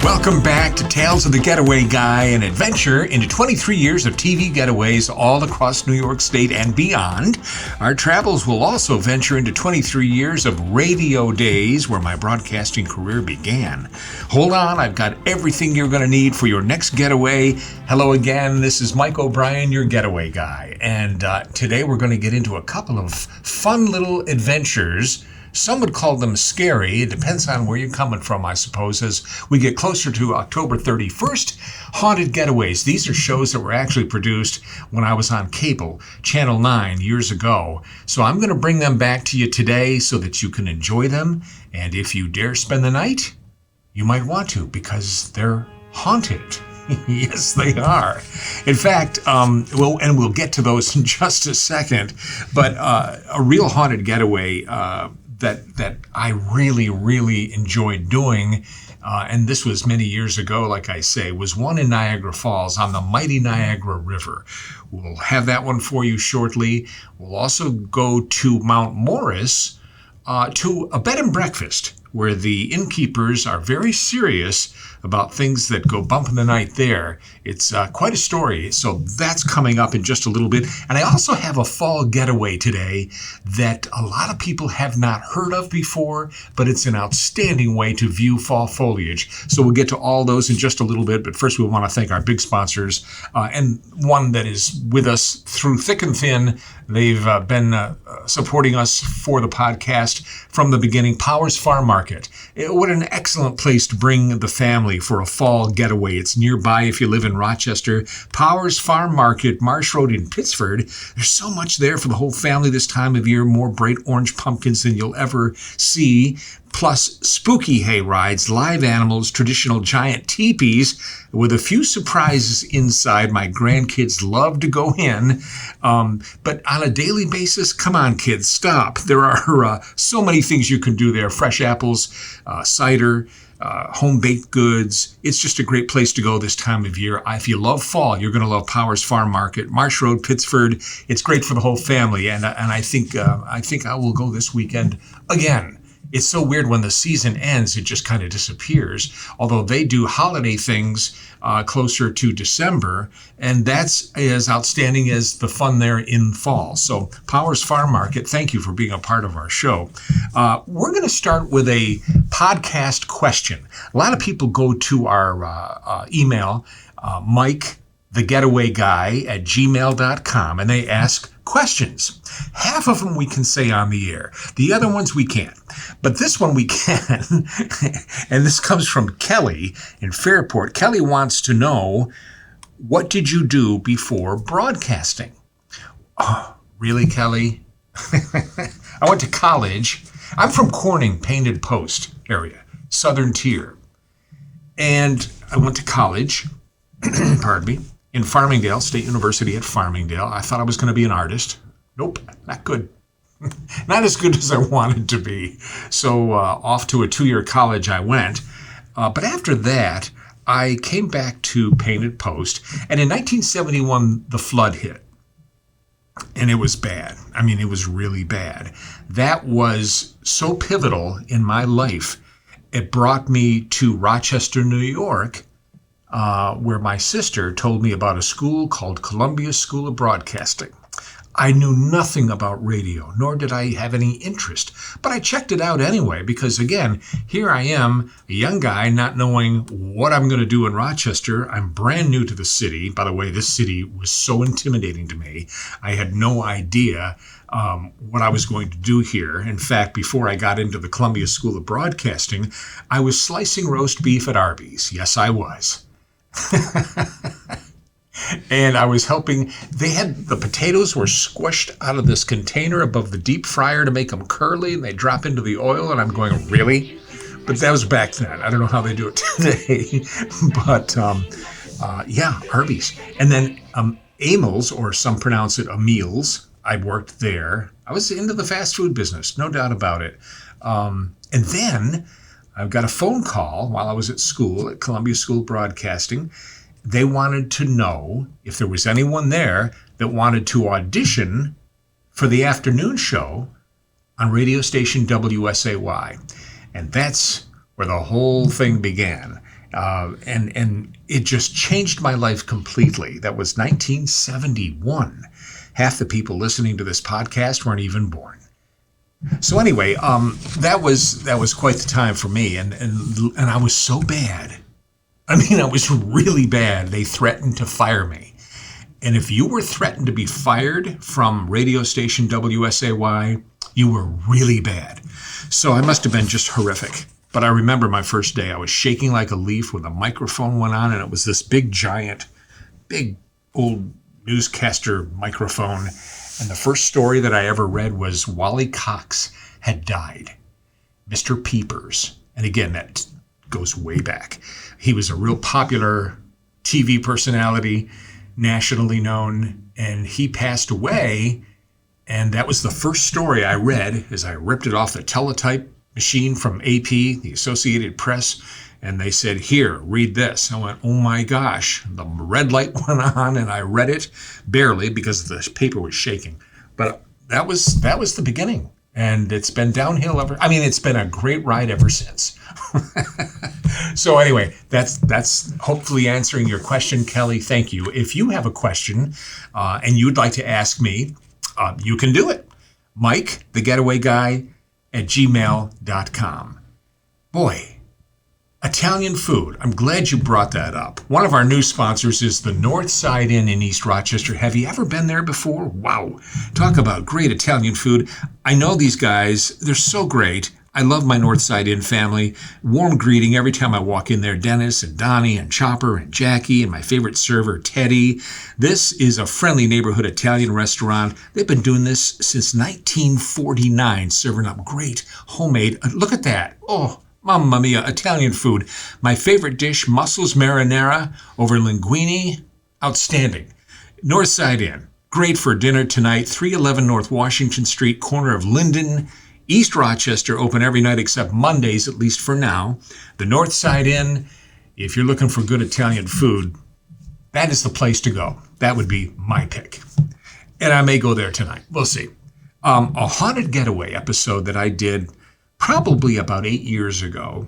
Welcome back to Tales of the Getaway Guy, an adventure into 23 years of TV getaways all across New York State and beyond. Our travels will also venture into 23 years of radio days where my broadcasting career began. Hold on, I've got everything you're going to need for your next getaway. Hello again, this is Mike O'Brien, your Getaway Guy, and today we're going to get into a couple of fun little adventures. Some would call them scary. It depends on where you're coming from, I suppose, as we get closer to October 31st. Haunted Getaways. These are shows that were actually produced when I was on cable, Channel 9, years ago. So I'm going to bring them back to you today so that you can enjoy them. And if you dare spend the night, you might want to, because they're haunted. Yes, they are. In fact, we'll get to those in just a second, but a real haunted getaway that I really, really enjoyed doing, and this was many years ago, like I say, was one in Niagara Falls on the mighty Niagara River. We'll have that one for you shortly. We'll also go to Mount Morris to a bed and breakfast where the innkeepers are very serious about things that go bump in the night there. It's quite a story, so that's coming up in just a little bit. And I also have a fall getaway today that a lot of people have not heard of before, but it's an outstanding way to view fall foliage. So we'll get to all those in just a little bit, but first we want to thank our big sponsors, and one that is with us through thick and thin. They've been supporting us for the podcast from the beginning. Powers Farm Market. What an excellent place to bring the family for a fall getaway. It's nearby if you live in Rochester. Powers Farm Market, Marsh Road in Pittsford. There's so much there for the whole family this time of year. More bright orange pumpkins than you'll ever see. Plus spooky hay rides, live animals, traditional giant teepees with a few surprises inside. My grandkids love to go in. But on a daily basis, come on, kids, stop. There are so many things you can do there. Fresh apples, cider, home-baked goods. It's just a great place to go this time of year. If you love fall, you're going to love Powers Farm Market, Marsh Road, Pittsford. It's great for the whole family, and I think I will go this weekend again. It's so weird when the season ends, it just kind of disappears. Although they do holiday things closer to December, and that's as outstanding as the fun there in fall. So Powers Farm Market, thank you for being a part of our show. We're going to start with a podcast question. A lot of people go to our email, Mike, the Getaway Guy at gmail.com, and they ask questions. Half of them we can say on the air. The other ones we can't. But this one we can. And this comes from Kelly in Fairport. Kelly wants to know, what did you do before broadcasting? Oh, really, Kelly? I went to college. I'm from Corning, Painted Post area, Southern Tier. And I went to college, pardon me, in Farmingdale, State University at Farmingdale. I thought I was going to be an artist. Nope, not good. Not as good as I wanted to be. So off to a 2-year college I went. But after that, I came back to Painted Post. And in 1971, the flood hit. And it was bad. I mean, it was really bad. That was so pivotal in my life. It brought me to Rochester, New York, where my sister told me about a school called Columbia School of Broadcasting. I knew nothing about radio, nor did I have any interest, but I checked it out anyway because, again, here I am, a young guy not knowing what I'm going to do in Rochester. I'm brand new to the city. By the way, this city was so intimidating to me. I had no idea what I was going to do here. In fact, before I got into the Columbia School of Broadcasting, I was slicing roast beef at Arby's. Yes, I was. And I was helping. The potatoes were squished out of this container above the deep fryer to make them curly, and they drop into the oil, and I'm going, really? But that was back then. I don't know how they do it today. But yeah, Arby's. And then Amels, or some pronounce it Amels, I worked there. I was into the fast food business, no doubt about it. And then I got a phone call while I was at school at Columbia School of Broadcasting. They wanted to know if there was anyone there that wanted to audition for the afternoon show on radio station WSAY. And that's where the whole thing began. And it just changed my life completely. That was 1971. Half the people listening to this podcast weren't even born. So anyway, that was quite the time for me, and I was so bad. I mean, I was really bad. They threatened to fire me. And if you were threatened to be fired from radio station WSAY, you were really bad. So I must have been just horrific. But I remember my first day, I was shaking like a leaf when the microphone went on, and it was this big old newscaster microphone. And the first story that I ever read was Wally Cox had died. Mr. Peepers. And again, that goes way back. He was a real popular TV personality, nationally known, and he passed away. And that was the first story I read as I ripped it off the teletype machine from AP, the Associated Press, and they said, "Here, read this." I went, "Oh my gosh." The red light went on and I read it, barely because the paper was shaking. But that was the beginning. And it's been downhill it's been a great ride ever since. So anyway, that's hopefully answering your question, Kelly. Thank you. If you have a question and you'd like to ask me, you can do it. Mike, the Getaway Guy, at gmail.com. Boy, Italian food. I'm glad you brought that up. One of our new sponsors is the North Side Inn in East Rochester. Have you ever been there before? Wow. Talk about great Italian food. I know these guys. They're so great. I love my North Side Inn family. Warm greeting every time I walk in there. Dennis and Donnie and Chopper and Jackie and my favorite server, Teddy. This is a friendly neighborhood Italian restaurant. They've been doing this since 1949, serving up great homemade. Look at that. Oh, mamma mia, Italian food. My favorite dish, mussels marinara over linguine. Outstanding. North Side Inn. Great for dinner tonight. 311 North Washington Street, corner of Linden, East Rochester, open every night except Mondays, at least for now. The North Side Inn, if you're looking for good Italian food, that is the place to go. That would be my pick. And I may go there tonight. We'll see. A haunted getaway episode that I did probably about 8 years ago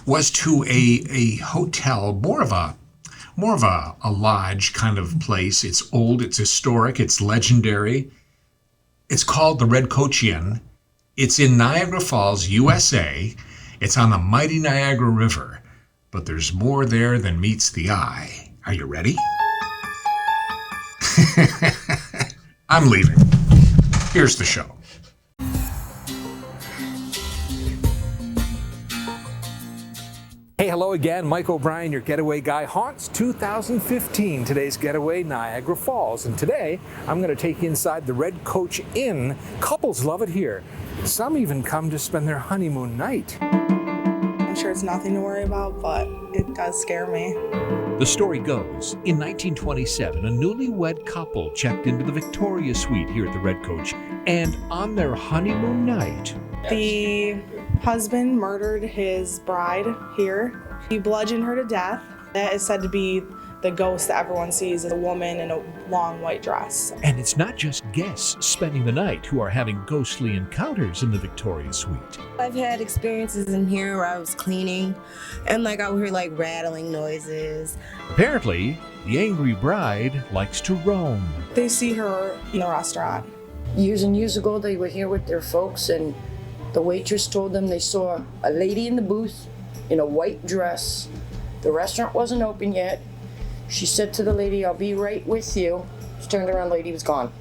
was to a hotel, more of a lodge kind of place. It's old, it's historic, it's legendary. It's called the Red Coach Inn. It's in Niagara Falls, USA. It's on the mighty Niagara River. But there's more there than meets the eye. Are you ready? I'm leaving. Here's the show. Hey, hello again. Mike O'Brien, your Getaway Guy. Haunts 2015. Today's getaway, Niagara Falls. And today, I'm going to take you inside the Red Coach Inn. Couples love it here. Some even come to spend their honeymoon night. I'm sure it's nothing to worry about, but it does scare me. The story goes, in 1927, a newlywed couple checked into the Victoria Suite here at the Red Coach. And on their honeymoon night, the husband murdered his bride here. He bludgeoned her to death. That is said to be the ghost that everyone sees, is a woman in a long white dress. And it's not just guests spending the night who are having ghostly encounters in the Victoria Suite. I've had experiences in here where I was cleaning and I would hear rattling noises. Apparently, the angry bride likes to roam. They see her in the restaurant. Years and years ago, they were here with their folks, and the waitress told them they saw a lady in the booth in a white dress. The restaurant wasn't open yet. She said to the lady, "I'll be right with you." She turned around, lady was gone.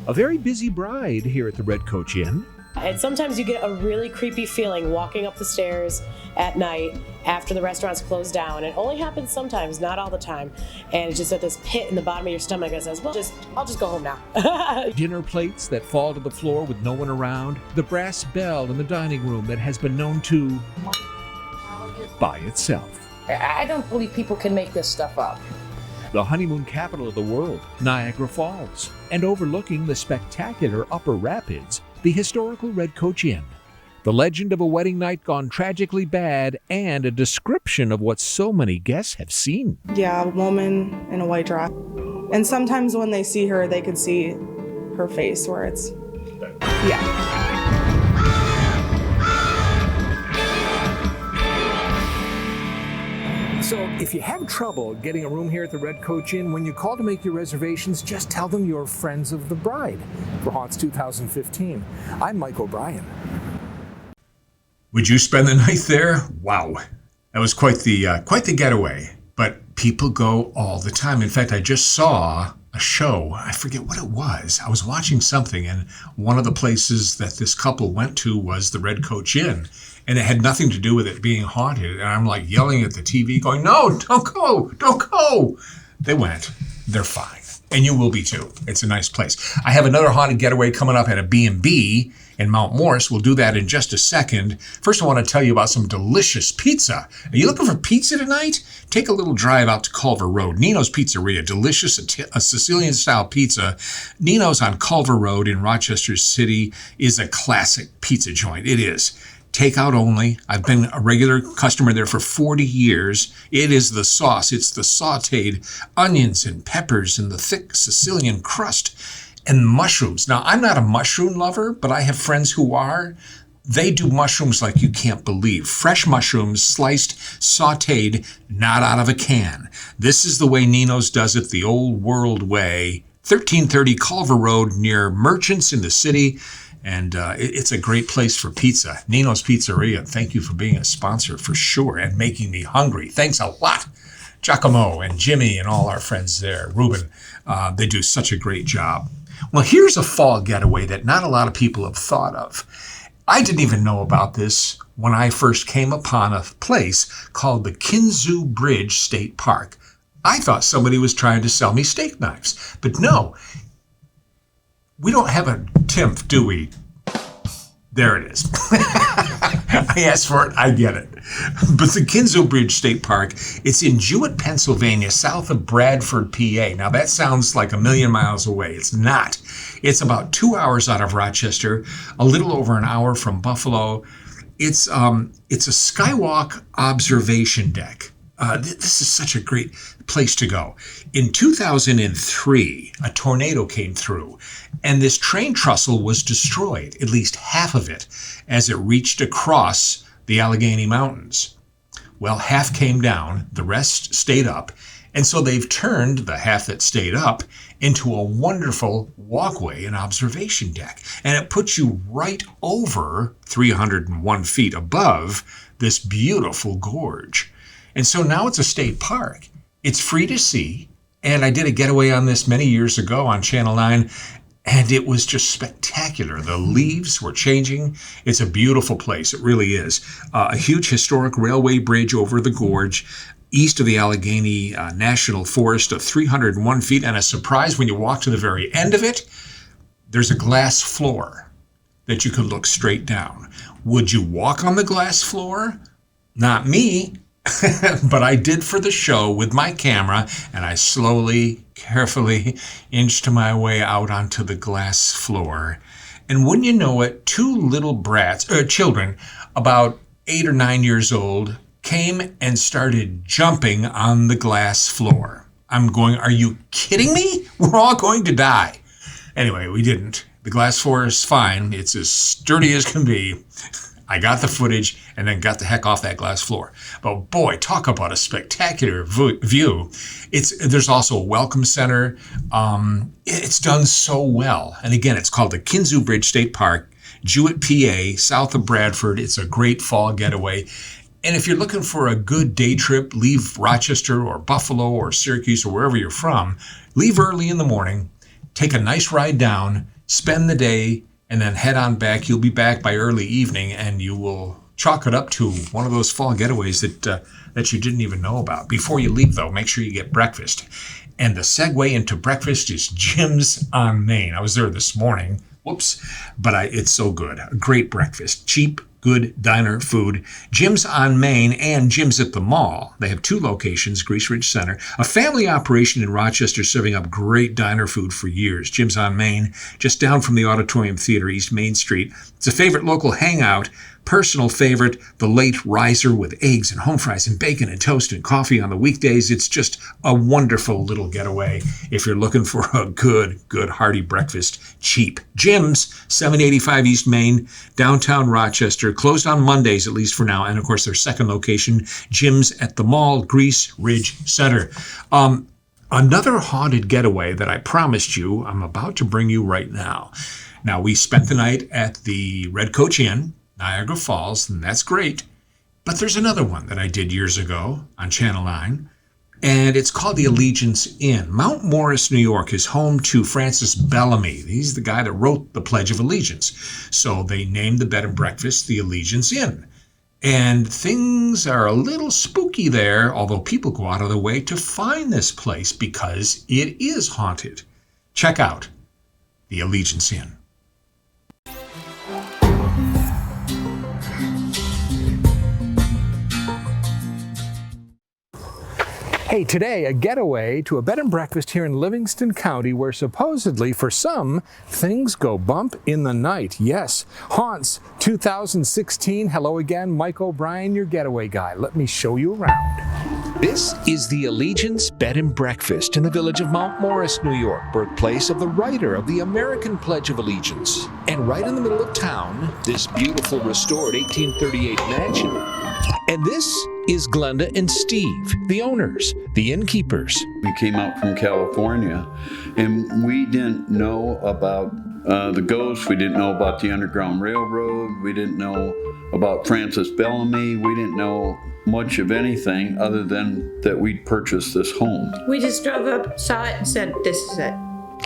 A very busy bride here at the Red Coach Inn. And sometimes you get a really creepy feeling walking up the stairs at night after the restaurant's closed down. It only happens sometimes, not all the time. And it's just at this pit in the bottom of your stomach that says, well, I'll just go home now. Dinner plates that fall to the floor with no one around. The brass bell in the dining room that has been known to by itself. I don't believe people can make this stuff up. The honeymoon capital of the world, Niagara Falls, and overlooking the spectacular Upper Rapids, the historical Red Coach Inn. The legend of a wedding night gone tragically bad, and a description of what so many guests have seen. Yeah, a woman in a white dress. And sometimes when they see her, they can see her face where it's, yeah. So if you have trouble getting a room here at the Red Coach Inn, when you call to make your reservations, just tell them you're friends of the bride for Haunts 2015. I'm Mike O'Brien. Would you spend the night there? Wow, that was quite the getaway. But people go all the time. In fact, I just saw a show. I forget what it was. I was watching something, and one of the places that this couple went to was the Red Coach Inn. And it had nothing to do with it being haunted. And I'm like yelling at the TV going, no, don't go, don't go. They went. They're fine. And you will be too. It's a nice place. I have another haunted getaway coming up at a B&B in Mount Morris. We'll do that in just a second. First, I want to tell you about some delicious pizza. Are you looking for pizza tonight? Take a little drive out to Culver Road. Nino's Pizzeria, delicious Sicilian-style pizza. Nino's on Culver Road in Rochester City is a classic pizza joint. It is. Takeout only. I've been a regular customer there for 40 years. It is the sauce. It's the sauteed onions and peppers and the thick Sicilian crust and mushrooms. Now, I'm not a mushroom lover, but I have friends who are. They do mushrooms like you can't believe. Fresh mushrooms, sliced, sauteed, not out of a can. This is the way Nino's does it, the old world way. 1330 Culver Road near Merchants in the city. And it's a great place for pizza. Nino's Pizzeria, thank you for being a sponsor for sure and making me hungry. Thanks a lot. Giacomo and Jimmy and all our friends there. Ruben, they do such a great job. Well, here's a fall getaway that not a lot of people have thought of. I didn't even know about this when I first came upon a place called the Kinzu Bridge State Park. I thought somebody was trying to sell me steak knives, but no. We don't have a TIMF, do we? There it is. I asked for it, I get it. But the Kinzo Bridge State Park, it's in Jewett, Pennsylvania, south of Bradford, PA. Now that sounds like a million miles away. It's not. It's about 2 hours out of Rochester, a little over an hour from Buffalo. It's a skywalk observation deck. This is such a great place to go. In 2003, a tornado came through, and this train trestle was destroyed, at least half of it, as it reached across the Allegheny Mountains. Well, half came down, the rest stayed up, and so they've turned the half that stayed up into a wonderful walkway and observation deck. And it puts you right over 301 feet above this beautiful gorge. And so now it's a state park. It's free to see. And I did a getaway on this many years ago on Channel 9, and it was just spectacular. The leaves were changing. It's a beautiful place. It really is. A huge historic railway bridge over the gorge, east of the Allegheny National Forest of 301 feet. And a surprise, when you walk to the very end of it, there's a glass floor that you could look straight down. Would you walk on the glass floor? Not me. But I did for the show with my camera, and I slowly, carefully inched my way out onto the glass floor. And wouldn't you know it, two little children, about 8 or 9 years old, came and started jumping on the glass floor. I'm going, are you kidding me? We're all going to die. Anyway, we didn't. The glass floor is fine. It's as sturdy as can be. I got the footage and then got the heck off that glass floor. But boy, talk about a spectacular view. There's also a welcome center. It's done so well. And again, it's called the Kinzu Bridge State Park, Jewett, PA, south of Bradford. It's a great fall getaway. And if you're looking for a good day trip, leave Rochester or Buffalo or Syracuse or wherever you're from, leave early in the morning, take a nice ride down, spend the day, and then head on back. You'll be back by early evening, and you will chalk it up to one of those fall getaways that you didn't even know about. Before you leave, though, make sure you get breakfast. And the segue into breakfast is Jim's on Main. I was there this morning. Whoops. But it's so good. A great breakfast. Cheap, good diner food. Jim's on Main and Jim's at the mall. They have 2 locations, Grease Ridge Center. A family operation in Rochester serving up great diner food for years. Jim's on Main, just down from the Auditorium Theater, East Main Street. It's a favorite local hangout personal favorite, the late riser with eggs and home fries and bacon and toast and coffee on the weekdays. It's just a wonderful little getaway if you're looking for a good hearty breakfast, cheap. Jim's, 785 East Main, downtown Rochester, closed on Mondays, at least for now. And of course, their second location, Jim's at the Mall, Grease Ridge Center. Another haunted getaway that I promised you, I'm about to bring you right now. Now, we spent the night at the Red Coach Inn, Niagara Falls, and that's great. But there's another one that I did years ago on Channel 9, and it's called the Allegiance Inn. Mount Morris, New York is home to Francis Bellamy. He's the guy that wrote the Pledge of Allegiance. So they named the bed and breakfast the Allegiance Inn. And things are a little spooky there, although people go out of their way to find this place because it is haunted. Check out the Allegiance Inn. Hey, today a getaway to a bed and breakfast here in Livingston County where supposedly, for some, things go bump in the night. Yes, Haunts 2016. Hello again, Mike O'Brien, your getaway guy. Let me show you around. This is the Allegiance Bed and Breakfast in the village of Mount Morris, New York, birthplace of the writer of the American Pledge of Allegiance. And right in the middle of town, this beautiful restored 1838 mansion. And this is Glenda and Steve, the owners, the innkeepers. We came out from California, and we didn't know about the ghosts. We didn't know about the Underground Railroad. We didn't know about Francis Bellamy. We didn't know much of anything other than that we'd purchased this home. We just drove up, saw it, and said, this is it.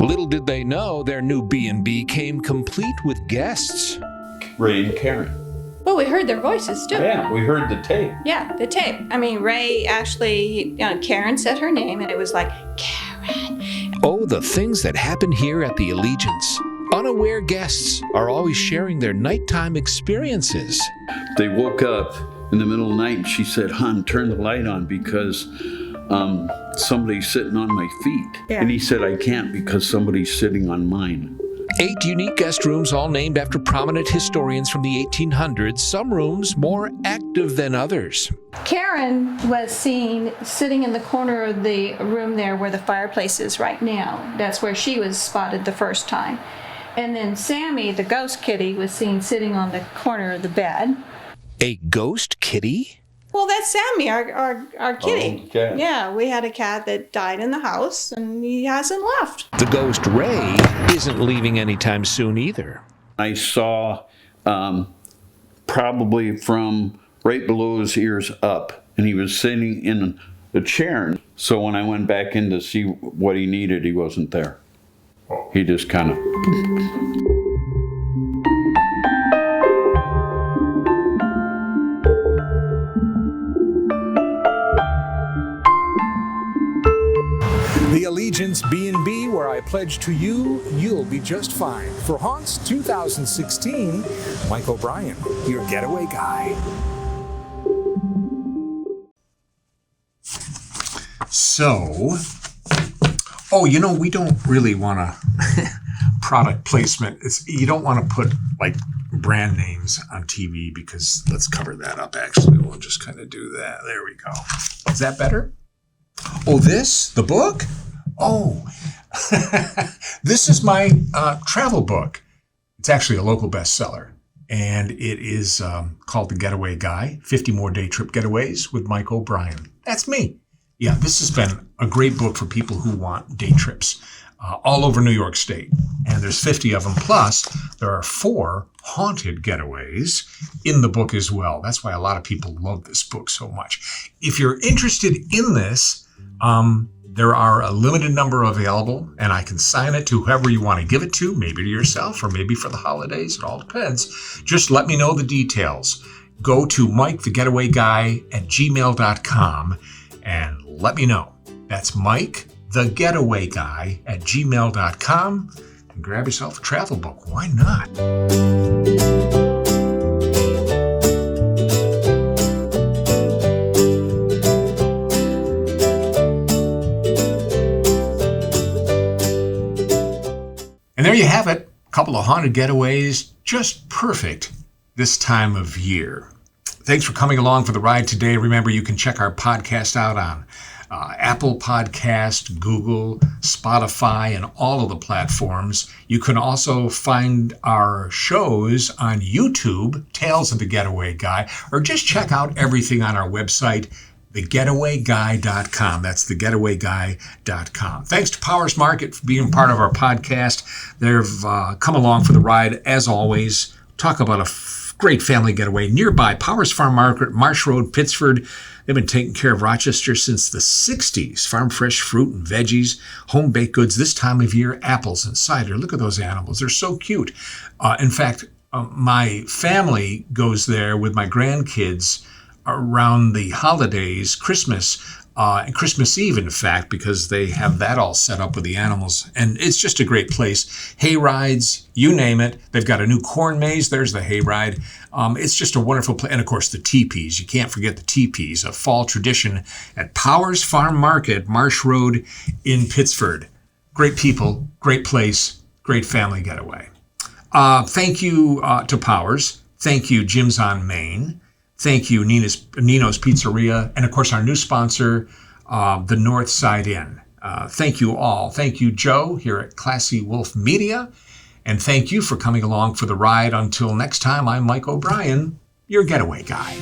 Little did they know their new B&B came complete with guests. Ray and Karen. Well, we heard their voices too. Yeah, we heard the tape. Yeah, the tape. I mean, Ray actually, Karen said her name, and it was like, Karen. Oh, the things that happen here at the Allegiance. Unaware guests are always sharing their nighttime experiences. They woke up in the middle of the night, and she said, "Hon, turn the light on because somebody's sitting on my feet." Yeah. And he said, "I can't because somebody's sitting on mine." 8 unique guest rooms, all named after prominent historians from the 1800s, some rooms more active than others. Karen was seen sitting in the corner of the room there where the fireplace is right now. That's where she was spotted the first time. And then Sammy, the ghost kitty, was seen sitting on the corner of the bed. A ghost kitty? Well, that's Sammy, our kitty. Oh, cat. Yeah, we had a cat that died in the house, and he hasn't left. The ghost Ray isn't leaving anytime soon either. I saw probably from right below his ears up, and he was sitting in a chair. So when I went back in to see what he needed, he wasn't there. He just kind of... The Allegiance B&B, where I pledge to you, you'll be just fine. For Haunts 2016, Mike O'Brien, your getaway guy. So, we don't really want to product placement. You don't want to put like brand names on TV because let's cover that up. Actually, we'll just kind of do that. There we go. Is that better? Oh, the book? Oh, this is my travel book. It's actually a local bestseller, and it is called The Getaway Guy, 50 More Day Trip Getaways with Mike O'Brien. That's me. Yeah, this has been a great book for people who want day trips all over New York State. And there's 50 of them. Plus, there are 4 haunted getaways in the book as well. That's why a lot of people love this book so much. If you're interested in this, there are a limited number available, and I can sign it to whoever you want to give it to, maybe to yourself or maybe for the holidays. It all depends. Just let me know the details. Go to MikeTheGetawayGuy@gmail.com and let me know. That's MikeTheGetawayGuy@gmail.com, and grab yourself a travel book. Why not? And there you have it. A couple of haunted getaways, just perfect this time of year. Thanks for coming along for the ride today. Remember, you can check our podcast out on Apple Podcast, Google, Spotify, and all of the platforms. You can also find our shows on YouTube, Tales of the Getaway Guy, or just check out everything on our website, thegetawayguy.com. That's thegetawayguy.com. Thanks to Powers Market for being part of our podcast. They've come along for the ride, as always. Talk about a great family getaway nearby. Powers Farm Market, Marsh Road, Pittsford. They've been taking care of Rochester since the 60s. Farm fresh fruit and veggies, home baked goods. This time of year, apples and cider. Look at those animals. They're so cute. In fact, my family goes there with my grandkids around the holidays, Christmas, and Christmas Eve, in fact, because they have that all set up with the animals. And it's just a great place. Hay rides, you name it. They've got a new corn maze. There's the hay ride. It's just a wonderful place. And, of course, the teepees. You can't forget the teepees, a fall tradition at Powers Farm Market, Marsh Road in Pittsford. Great people, great place, great family getaway. Thank you to Powers. Thank you, Jim's on Main. Thank you, Nino's Pizzeria, and of course our new sponsor, the North Side Inn. Thank you all. Thank you, Joe, here at Classy Wolf Media, and thank you for coming along for the ride. Until next time, I'm Mike O'Brien, your getaway guy.